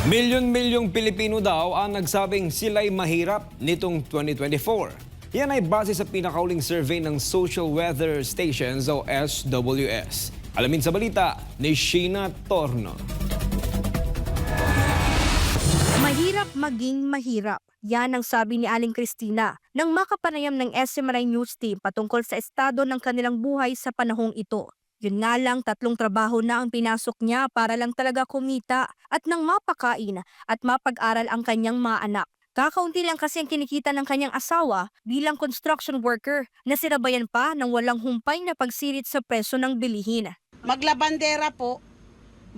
Milyon-milyong Pilipino daw ang nagsabing sila'y mahirap nitong 2024. Yan ay base sa pinakauling survey ng Social Weather Stations o SWS. Alamin sa balita ni Sheena Torno. Mahirap maging mahirap. Yan ang sabi ni Aling Cristina nang makapanayam ng SMNI News Team patungkol sa estado ng kanilang buhay sa panahong ito. Yun nga lang, 3 trabaho na ang pinasok niya para lang talaga kumita at nang mapakain at mapag-aral ang kanyang mga anak. Kakaunti lang kasi ang kinikita ng kanyang asawa bilang construction worker na sinabayan pa ng walang humpay na pagsirit sa presyo ng bilihin. Maglabandera po,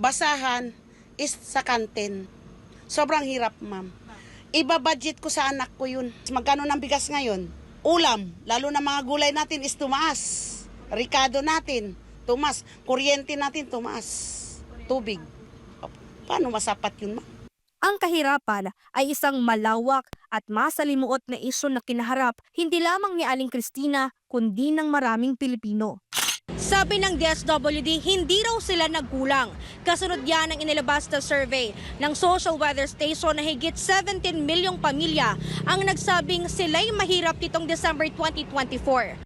basahan, is sa kantin. Sobrang hirap, ma'am. Iba-budget ko sa anak ko yun. Magkano ng bigas ngayon? Ulam, lalo na mga gulay natin is tumaas. Ricado natin, tumaas. Kuryente natin, tumaas. Tubig. Paano masapat yun, ma'am? Ang kahirapan ay isang malawak at masalimuot na isyu na kinaharap hindi lamang ni Aling Cristina kundi ng maraming Pilipino. Sabi ng DSWD, hindi raw sila nagkulang. Kasunod yan ang inilabas na survey ng Social Weather Station na higit 17 milyong pamilya ang nagsabing sila'y mahirap nitong December 2024.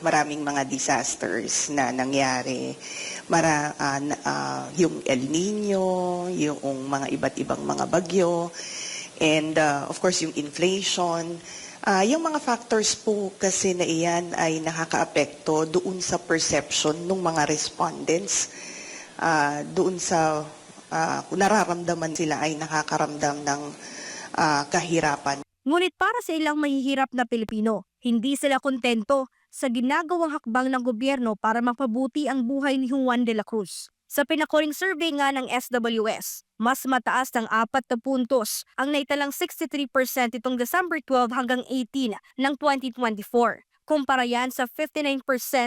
Maraming mga disasters na nangyari. Yung El Nino, yung mga iba't ibang mga bagyo, and of course yung inflation. Yung mga factors po kasi na iyan ay nakakaapekto doon sa perception ng mga respondents. Doon sa nararamdaman sila ay nakakaramdam ng kahirapan. Ngunit para sa ilang mahihirap na Pilipino, hindi sila kontento sa ginagawang hakbang ng gobyerno para mapabuti ang buhay ni Juan de la Cruz. Sa pinakuring survey nga ng SWS, mas mataas ng 4 na puntos ang naitalang 63% itong December 12 hanggang 18 ng 2024. Kumpara yan sa 59%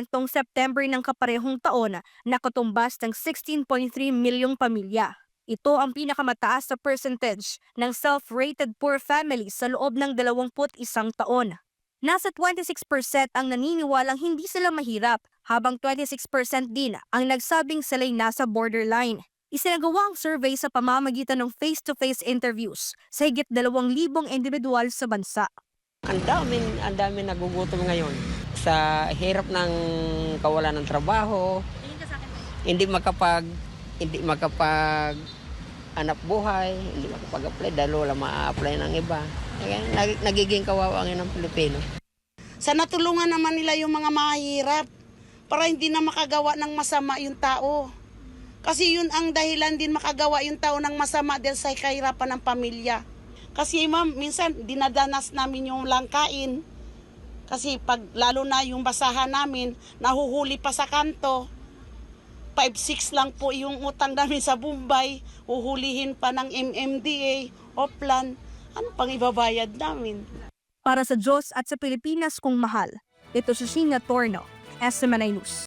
tong September ng kaparehong taon na katumbas ng 16.3 milyong pamilya. Ito ang pinakamataas na percentage ng self-rated poor families sa loob ng 21 taon. Nasa 26% ang naniniwalang hindi sila mahirap, habang 26% din ang nagsabing sila'y nasa borderline. Isinagawa ang survey sa pamamagitan ng face-to-face interviews sa higit 2,000 individual sa bansa. Ang dami nagugutom ngayon sa hirap ng kawalan ng trabaho. Hindi makapag anak buhay, hindi makapag-apply dahil wala ma-apply ng iba. Nagiging kawawa ng Pilipino. Sana tulungan naman nila yung mga mahirap para hindi na makagawa ng masama yung tao. Kasi yun ang dahilan din makagawa yung tao ng masama dahil sa kahirapan ng pamilya. Kasi ma'am, minsan dinadanas namin yung langkain. Kasi pag lalo na yung basahan namin, nahuhuli pa sa kanto. 5-6 lang po yung utang namin sa Bombay. Huhulihin pa ng MMDA, Oplan. Ano pang ibabayad namin? Para sa Diyos at sa Pilipinas kung mahal, ito si Sheena Torno, SMNI News.